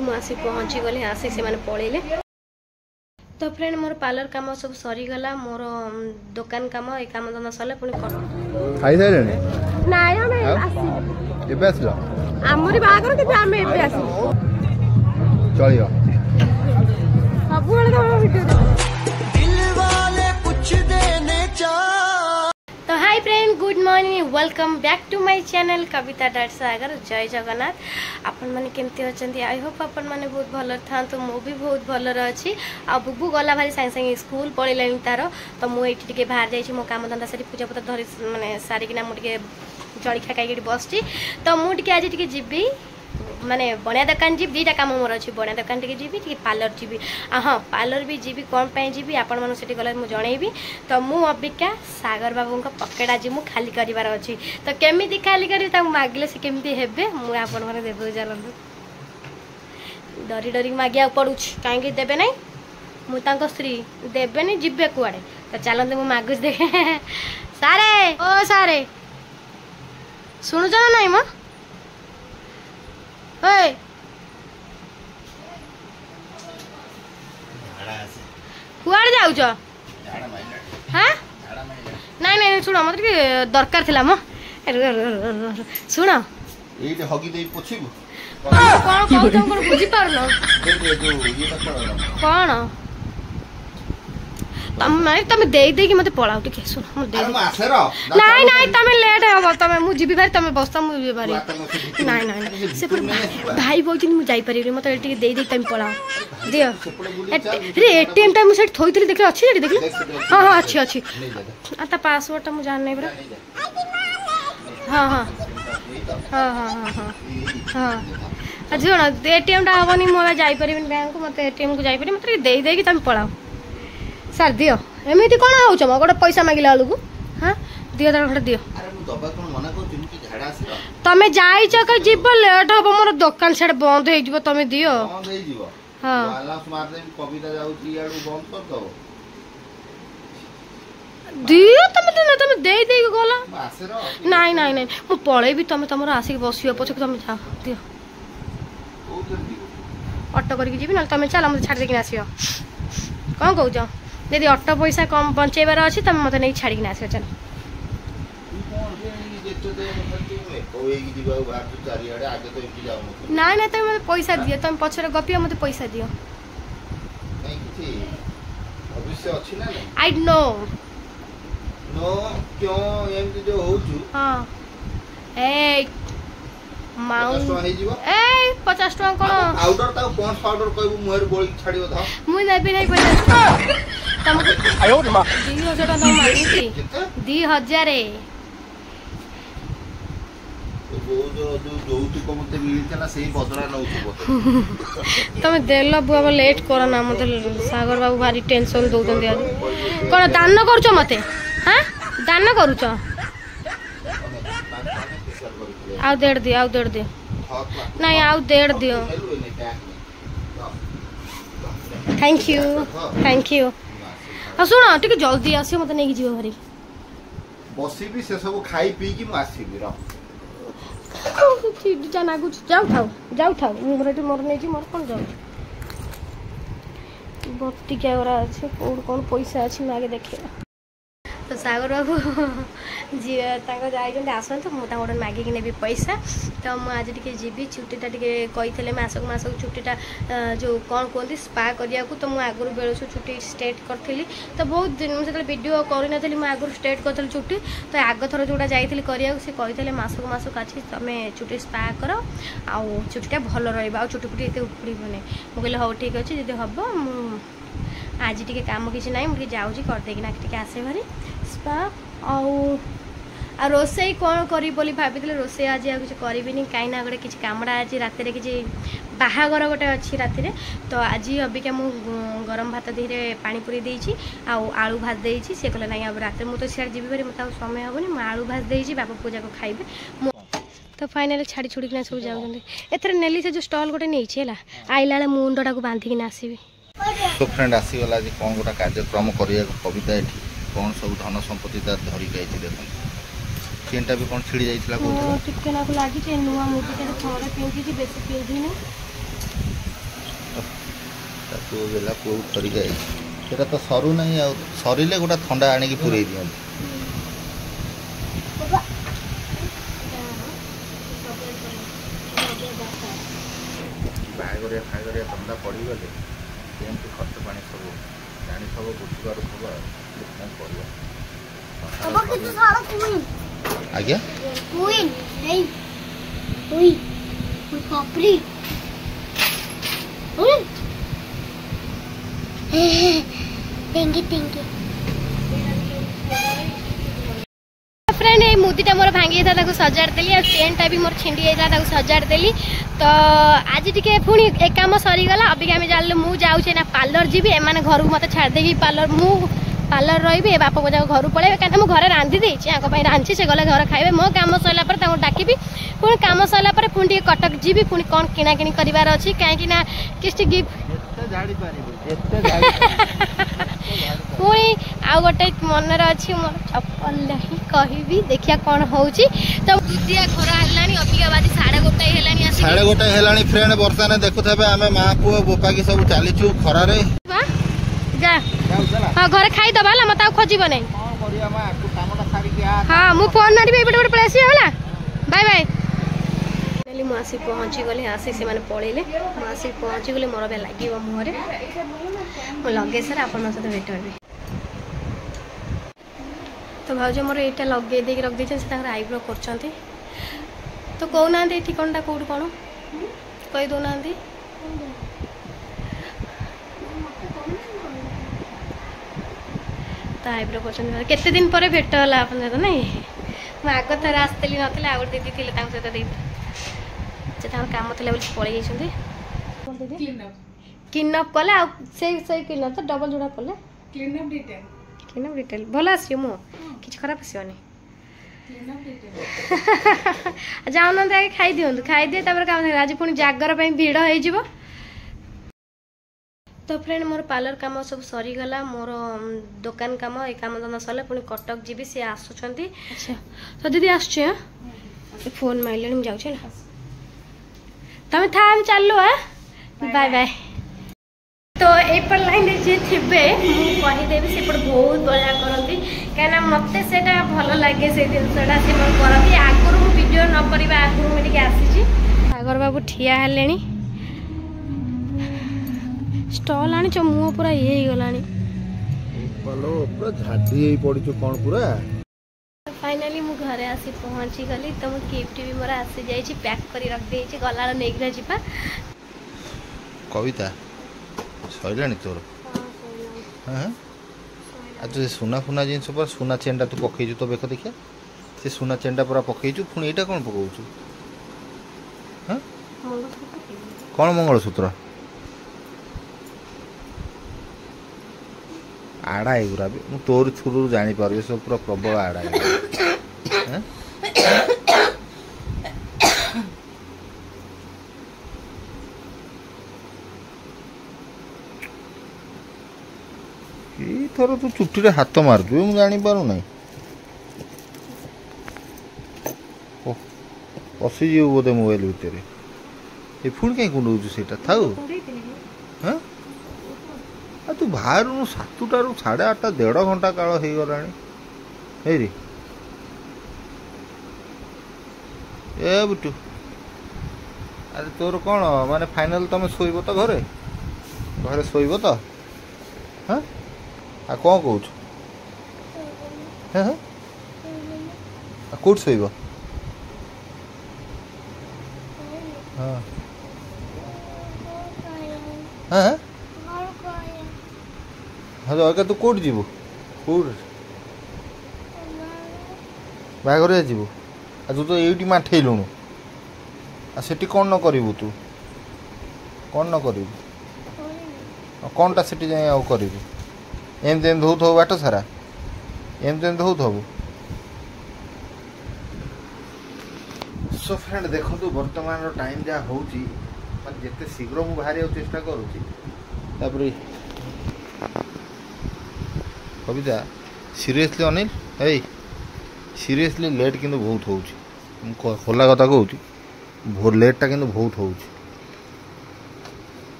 ମୁଁ ଆସି ପହଞ୍ଚି ଗଲି ଆସି ସେମାନେ पळेले तो फ्रेंड मोर पार्लर काम सब सरी गला मोर दुकान काम ए काम धंदा सरले पुणी कर खाई साइलेनी नाय हम आसी एबे आसलो हमरी बागर के हम एबे आसी चलियो सब बेले तो वीडियो दिल वाले पूछ देने चा। तो hi friend good morning welcome back to my channel Kavita dot Sagar जय जगन्नाथ आपण माने केमती अछंती आई होप आपण माने बहुत भलो था तो मु भी बहुत भलो अछि आ बुबू गला भारी संग संग स्कूल पळिलानी तार तो मु एठी टिके बाहर जाई छी मो काम धंदा सरी पूजा पत्र धरि माने सारी किना मु टिके जळी खा खाई बसची तो मु टिके आज टिके जिबी माने बणिया दुकान जी दीटा काम मोर अच्छी बणिया दुकान टिके जीबी टिके पार्लर जीबी हाँ पार्लर भी जीबी कौन पाई जीबी आपण मानु सेठी गला मु जणैबी तो मु अबिका सागर बाबू को पकेट आज मु खाली करिवार अछि तो केमिति खाली करी ता मागले से केमिति हेबे मु आपण माने देबो जालंदु डरी डरी मागिया पड़ुछ काहे कि देबे नै मु तांको स्त्री देबे नै जिबे कुआडे तो चलंदे मु मागुस दे सारे ओ सारे सुनु जना नै म ओए कुआड़ जाऊ छ हां नहीं नहीं सुनो मतलब कि दरकार थिला म सुनो एइटे हगी देई पोछिबो कोन कहू तुम कोन बुझी पारलो कोन तुम दे दे कि मते पळाउ टिके सुन मु दे दे नहीं नहीं तुम लेट हो तुम मु जीबी भाई तुम बस्ता मु जीबी भाई नहीं नहीं से पर भाई बोलथिन मु जाई परिबे मते टिके दे दे तुम पळाउ दियो रे एटीएम टाइम मु सेट थोइतली देखले अछि रे देखले हां हां अछि अछि आता पासवर्ड मु जान नै बरा हां हां हां हां हां हां अजोण एटीएम टा हवनी मु जाई परिबे बैंक मते एटीएम को जाई परिबे मते दे दे कि तुम पळाउ सर दियो एमिति कोन होछ म गोटे पैसा मागिला आलू हां दियो त खडे दियो अरे मु दबा कोन मना को तुमकी झाडा आसीलो तमे जाई छ के जीव लेट हो मोर दुकान छड बंद हे जीव तमे दियो बंद हे जीव हां वाला मार दे कविता जाउची याडू बंद कर दो दियो तमे तमे दे दे गोला आसेरो नहीं नहीं नहीं मु पळे भी तमे तमरो आसी बसियो पछे तमे जा दियो ओ जल्दी ऑटो करके जीबी न तमे चल हम छाड़ देकिन आसियो कोन कहू जा यदि ऑटो पैसा कम बंचेबार अछि त मते नै छाडी के आसे चल नहीं नहीं तुम मते पैसा दियो तुम पछरे गपियो मते पैसा दियो नहीं किछि भविष्य अछि ना आई नो नो क्यों एम जो होचु हां ए माउंट 50 हे जीवो ए 50 टका कोन पाउडर ता पॉन्स पाउडर कहबो मुहर बोली छाडियो ध मु नेबे नै 50 तुम आयो रे मां 2000 टका न मांगी 2000 रे वो जो तू को मते मिलतला सेही बदला नउछु तुम देला बुआ लेट करो ना मते सागर बाबू भारी टेंशन दउ दन दिया कोन दान करूछ मते हां दान करूछ आउ देड़ दियो नहीं आउ देड़ दियो थैंक यू आ सुनो टिके जल्दी आसी मते नै जीव भरी बसी भी से सब खाई पी की मासी भी र ठीक जाना कुछ जाऊ थाओ मोर नै जी मोर कोन जाऊ बत्ती क्या हो रहा है कौन पैसा अच्छी मैं आगे देखे तो सागर बाबू जी जाइए आसतु मुझे गोटे मागिक नेबी पैसा तो मुझे आज टी जीवी छुट्टीटा टी कही मासक मासक छुट्टीटा जो कौन कहते स्पा करिया तो मुझे आगुरी बेलू छुट्टी स्टेट करी तो बहुत दिन मुझे वीडियो करनी मुझे आगुरी स्टेट करी छुट्टी तो आग थर जोटा जाइए करा सी कही मासक मासक अच्छी तुम छुट्टी स्पा कर आउ छुट्टीटा भल रहा चुटी फुटी ये उपड़बनी मुझे हाँ ठीक अच्छे जब हम आज टी कम किसी ना मुझे जाऊँगी करदेना टी आसे भारी स्पा आउ रोसई कौन करी बोली भाभी रोसई आज कुछ करी कहीं गोटे किसी कामड़ा आज रात किसी बाहागर गोटे अच्छी राति तो आज अबिका मु गरम भात धीरे पानी पूरी देती आलू भाज देती सी कहले ना रात मुझे सियाड़ जी भाई मतलब समय हेनी मुझे आलू भाज देती बापा पूजा को खाइबे तो फाइनाली छाड़ी छुड़ीकिना सब जाऊँ एथर नेली से जो स्टल गोटे नहीं है आइला मुंडटा को बांधिकिना आसबि तो फ्रेंड आसीगला आज कौन गोटा कार्यक्रम करिया कविता एठी कौन सब धन संपत्ति धरिक आई देखो चेनटा भी कौन छिड़ी जाइछला को टिके ना को लागी जे नुवा मुदी के थोड़े पिंकी जी बेसी पिंधी नहीं ତାକୁ ଦେଲା ପୁଅକୁ ଧରିକି ଆଇଛି। ସେଇଟା ତ ସରୁ ନାହିଁ, ଆଉ ସରିଲେ ଗୋଟେ ଥଣ୍ଡା ଆଣିକି ପୁରେଇ ଦିଅନ୍ତି। ବାହାଘରିଆ ଫାହାଘରିଆ ଧନ୍ଦା ପଡ଼ିଗଲେ ଏମିତି ଖର୍ଚ୍ଚ ପାଣି ସବୁ ଜାଣିଥିବ, ବୁଝିପାରୁଥିବ, ଆଉ କ'ଣ କରିବା। ଆଜ୍ଞା फ्रेंड ये मुदीटा मोर भांगी था सजाड़ी और चेनटा भी मोर छिंडी जाता सजाड़ी तो आज टे पुणी एक कम सरीगला। अबिका आम जान मुझे जाऊे ना पार्लर जी एम घर को मत छाड़देगी पार्लर मु पार्लर रही बापा को जाओ घर पड़े कहीं मुझे घरे रांधि देती रांधि से गले घर खाए मो कम सरला डाकि पुणी कम सरला पुणी कटक जी पुणी कौन किना किणी करार अच्छी कहीं किसी गिफ्ट पुणी आउ गोटे मनर अच्छी मोर चप्पल नहीं कहबी देखिया कौन होउची तो दुदिया खरा हेलानी अबिका बाजी 1:30 हेलानी फ्रेंड बर्तमान देखुथे आम माँ पुओ बोपा की सब चलीचु खरा रे जा हाँ घर खाईदबा है मत खोजब नहीं। हाँ मुझे फोन मारि एपटे गोटे पलि आसला बाय बाय मुझे आसिक पहुँची गली आसिक से पलैले मुझे आसिक पहुँची गली मोर भी लगे मुहरे मुझे लगे सारे आप सहित भेट हेबी। तो भाज मोर यहाँ लगे दे रखी से आईब्रो कर तो कहना ये ठिकाना कौट कौन कही दौना तो आईब्रो कर केते दिन पर भेट है आप नहीं मुझे आग थर आसती ना आउ दीदी थे सहित से कम थी पलि क्लीनअप कले से क्लीनअप तो डबल जोड़ा कले क्लीनअप डिटेल भल आस कि खराब आसनी जाऊना आगे खाई दिखाई खाई दिए कम आज पुणी जागर भिड़ हो। तो फ्रेंड मोर पार्लर काम सब सरीगला मोर दुकान काम ये काम धंदा सरला पुणी कटक जी सी आसुँच। अच्छा तो दीदी आस फोन मारे मुझे जाऊँ तुम था चलो हाँ बाय बाय। तो एपट लाइन जी थे मुझेदेवी सेपट बहुत बढ़िया करती कहीं मत से भल लगे से जिनसा से करती आगुरी मुझे वीडियो न करवा आगुरी मुझे आसी सागर बाबू ठिया हेले स्टल आनी मुह पूरा ये गला फाइनाली मु घरे आसी पहुँची गली तो मु गिफ्ट भी मोर आसी जाइए पैक कर रख दे गला नहीं जा कविता सैलानी तोर हाँ आज सुना फुना जिन पर सुना चेनटा तू पकईचु तो बेख देखिया से सुना चेनटा पूरा पकईचु पुणी यहाँ कौन पकाउछु हाँ कौन मंगलसूत्र आड़ा एगुरा भी मु तोर थ्रू जापर सब पूरा प्रबल आड़ा थर तू चुटी हाथ मारदु मुझे जापार ना पशिजीव बोधे मोबाइल भितर ये पुणी कहीं कुंडौ से थाऊ हाँ तू बाहर 7टारू 8:30 1.5 घंटा काल हो गला रे ए बुटू अरे तोर कौन माने फाइनल तुम शोब तो घरे घरे शोब तो हाँ आ कौन कौच हाँ कौट शोब हाँ हाँ हाँ तो अगर तू कौट जीवु कौट बाघरिया जीवु आ तू तो ये माठेलुणु आ सेठी कौन न करू तू कौन न करू कौनटा सेठी जाए आउ करू एमती एमती हो बाट सारा एमती एमती हो सो फ्रेंड देखो बर्तमान टाइम जहाँ हो जिते शीघ्र मुझे बाहर चेष्टा करुँच कविता सीरियसली अनिल है सीरियसली लेट किंतु बहुत हो खोला कथा कहूँ लेटटा किंतु बहुत हो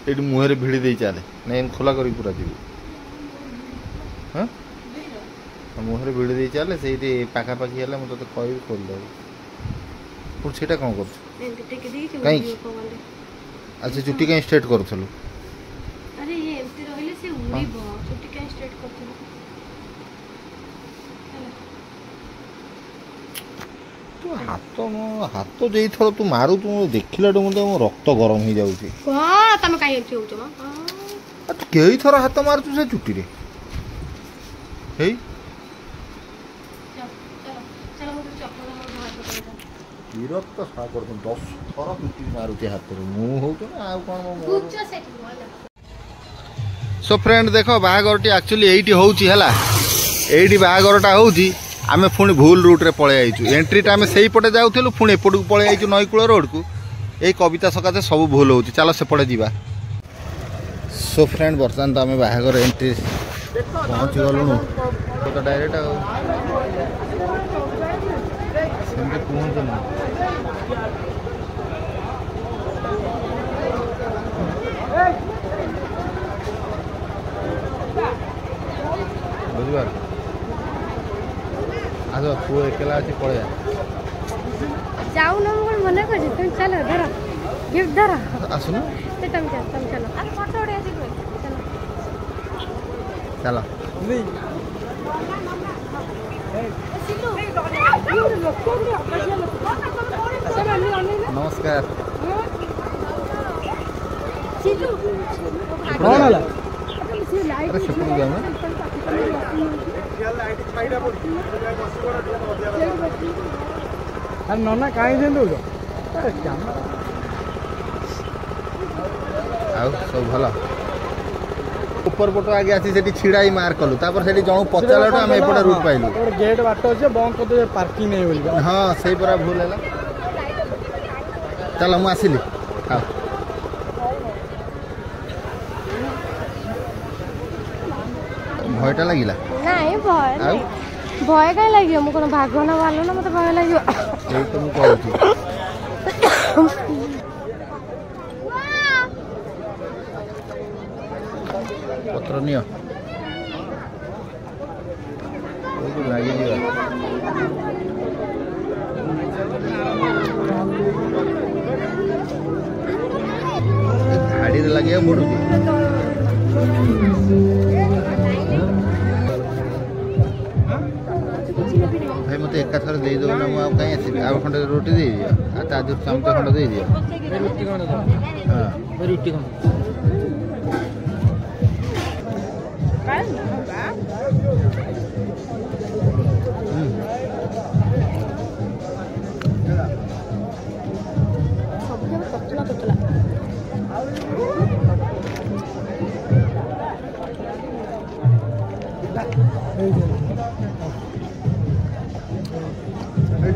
ये मुहर भिड़ी दे चले नहीं खोला करी पूरा जी हाँ मुहर भिड़ी दे चले से पाखापाखि है मुझे तो कह खोलदे पुणी से कौन कर कहीं अच्छा चुट्टी कहीं स्ट्रेट करूँ अरे ये एमती रहिले से उड़ीबो छुट्टी के स्ट्रेट करथि तू हाथ दे थोड़ा तू मारू तू देखिला मो रक्त गरम हो जाउची हां तमे काई एमती होचो हां तू कई थोर हाथ मारतु से चुट्टी रे हे चलो मुझे चप्पल मोर बाहर पकड़ विरक्त सा कर 10 थोर चुट्टी मारुची हाथ रे मु हो तो ना आ कोन मो कुछ सेट होला सो फ्रेंड देख बाहागरटी एक्चुअली एटी होउची हला एटी बाहागरटा होउची आमे पुणी भूल रूट रे पळे आइचु एंट्रीटा आमे सेही पटे जाउथलु पुणी एपटू पळे आइचु नईकूल रोड को ए कविता सकाशे सब भूल होउची चलो से पटे जीवा सो फ्रेंड बर्तमान तो आमे बाहागर एंट्री पहुंची गलु तो डायरेक्ट सेमते पहुंचु ना बुझबार आज पुओ एकला अच्छी पड़े जाऊ ना मोर मना कर तुम चलो धरो गिफ्ट धरो आसुन ते तुम चलो अरे फोटो उड़े आसी चलो चलो नमस्कार कौन होला अरे शपथ गया मैं अरे नना कहीं दे दो आउ सब भला ऊपर पटो आगे आसी सेठी छिड़ाई मार कलु तापर सेठी जणु पचालाटो हम एपटे रूट पाइलु गेट बाट अच्छे बंद कर दे पार्किंग नहीं बोल हां सही परा भूल हैला चल हम आसिली हां भयटा लागिला नहीं भय भय काई लागियो मु कोन भागना वालो ना मते भय लागियो ए तो मु कहूची पत्र नियो ओ लागी दिया गाड़ी रे लगे मोड़ भाई मत एक थर दे दो ना मु कहीं आसी आ खंड रोटी दे दियो आ ता जो चमचा खंड दे दियो रोटी कौन हां रोटी कौन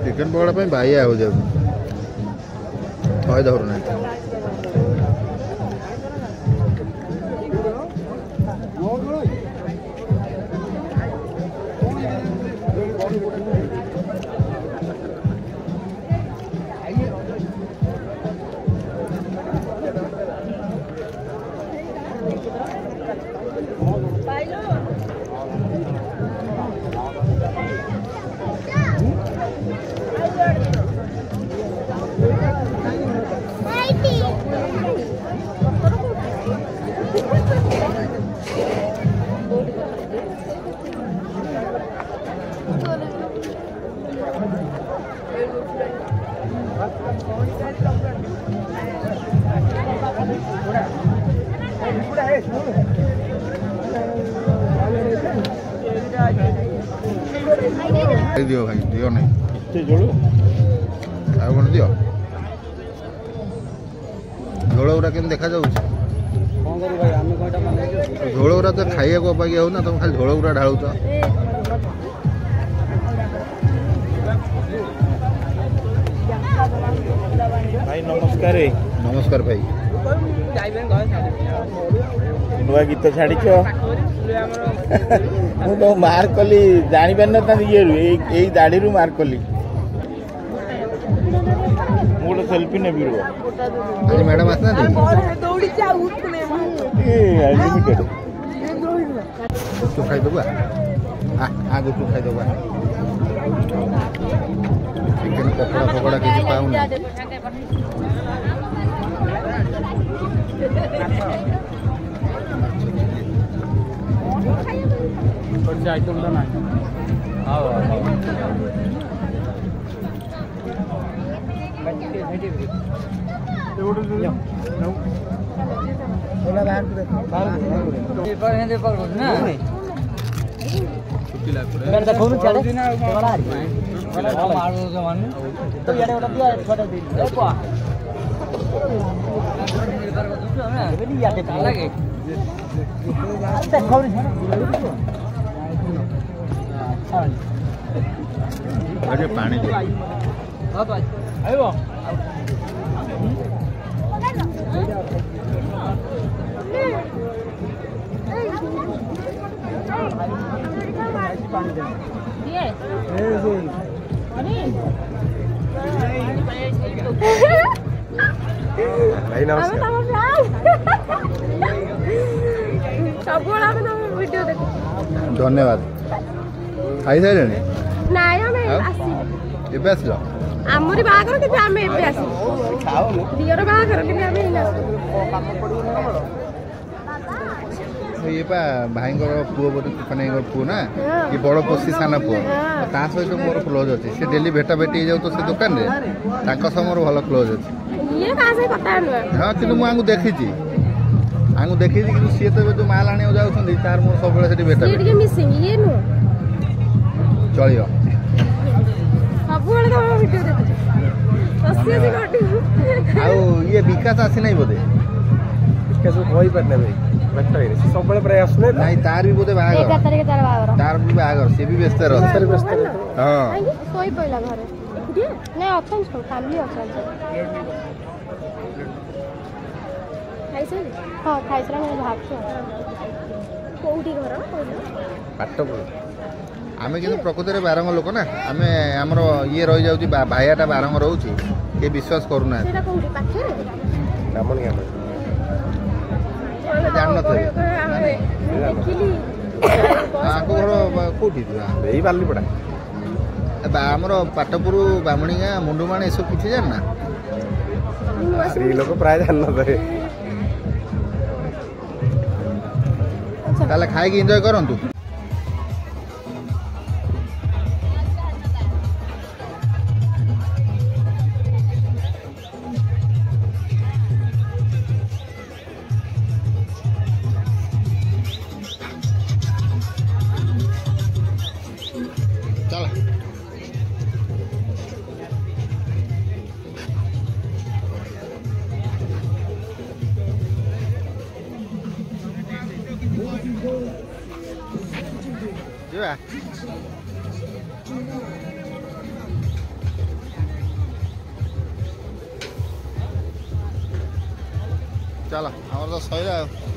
चिकन पकड़ा पे भाई आ हो जाए थोड़ा धर नहीं दियो भाई दियो नहीं जोड़ो ଆଉ କ'ଣ ଦିଅ ଝୋଳ ଗୁଡ଼ା କେମିତି ଦେଖାଯାଉଛି कौन करू भाई आमे कोइटा माने ଝୋଳ ଗୁଡ଼ା ତ ଖାଇବାକୁ ଅବାଗିଆ ହଉ ନା ତମେ ଖାଲି ଝୋଳ ଗୁଡ଼ା ଢାଳୁଛ भाई नमस्कार नमस्कार भाई नुआ गीत छाड़ मुझे मार कली जानी पार ना ये दाढ़ी मार कली मुझे सेल्फी नेबी रो आज मैडम आसना अनलिमिटेड तू खाई देबा आगे तू खाई देबा चिकन पकोड़ा पकोड़ा किसी पाऊँ आइटम ना अरे पानी दे भाई धन्यवाद खाई सारे ନାଇଁ ଆମେ ଆଉ? ଆସିବୁ ଏବେ ଆସିଲ ଆମରି ବାହାଘର କିନ୍ତୁ ଆମେ ଏବେ ଆସିବୁ ଦିଅର ବାହାଘର କିନ୍ତୁ ଆମେ ଏଇନା ଇଏ ପା ଭାଇଙ୍କର ପୁଅ ବୋଧେ ତୁଫାନଙ୍କର ପୁଅ ନା ଇଏ ବଡ଼ ପୋଷି ସାନ ପୁଅ ତା ସହିତ ମୋର କ୍ଲୋଜ୍ ଅଛି ସେ ଡେଲି ଭେଟା ଭେଟି ହେଇଯାଉ ତ ସେ ଦୋକାନରେ ତାଙ୍କ ସହ ମୋର ଭଲ କ୍ଲୋଜ୍ ଅଛି ଇଏ କାହା ସାଙ୍ଗେ କଥା ନୁହେଁ ହଁ କିନ୍ତୁ ମୁଁ ଆଙ୍କୁ ଦେଖିଛି କିନ୍ତୁ ସିଏ ତ ଏବେ ଯୋଉ ମାଲ ଆଣିବାକୁ ଯାଉଛନ୍ତି ତାର ମୋର ସବୁବେଳେ ସେଠି ଭେଟା ସିଏ ଟିକେ ମିସିଂ ଇଏ ନୁହଁ ଚଳିବ ସବୁବେଳେ ତମ ଭିଡ଼ିଓ ଦେଖୁଛୁ ବସି ଆସି ଘଟି ଆଉ ଇଏ ବିକାଶ ଆସିନାହିଁ ବୋଧେ କହିପାରିଲେ ଭାଇ ସବୁବେଳେ ପ୍ରାୟ ଆସୁନେ ନାଇଁ ତାର ବି ବୋଧେ 11 ବାହାଘର ତାରିଖ ତାର ବାହାଘର ତାର ବି ବାହାଘର ସିଏ ବି ବ୍ୟସ୍ତରେ ଅଛି ହଁ କାହିଁକି ଶୋଇ ପଇଲା ଘରେ ଏକୁଟିଆ ନାଇଁ ଅଛନ୍ତି ସବୁ ଫ୍ୟାମିଲି ଅଛନ୍ତି ଖାଇସାରିଲି ହଁ ଖାଇସାରିଲା ମୁଁ ଭାବୁଛୁ କୋଉଠି ଘର ପାଟପୁର ଆମେ କିନ୍ତୁ ପ୍ରକୃତରେ ବାରଙ୍ଗ ଲୋକ ନା ଆମେ ଆମର ଇଏ ରହିଯାଉଛି ଭାଇଆଟା ବାରଙ୍ଗ ରହୁଛି କିଏ ବିଶ୍ୱାସ କରୁନାହାନ୍ତି ସେଇଟା କୋଉଠି ପାଖରେ ଜାଣିନଥିବେ ଦେଖିଲି ଆଙ୍କ ଘର କୋଉଠି ଏଇ ବାଲିପଡ଼ା ଆମର ପାଟପୁର ବାମୁଣିଗାଁ ମୁଣ୍ଡୁମାଣ ଏସବୁ କିଛି ଜାଣିନା ସ୍ତ୍ରୀ ଲୋକ ପ୍ରାୟ ଜାଣିନଥିବେ ତାହେଲେ ଖାଇକି ଏନ୍ଜୟ କରନ୍ତୁ ଚାଲ ଯିବା ଚାଲ ଆମର ତ ସଇଲା ଆଉ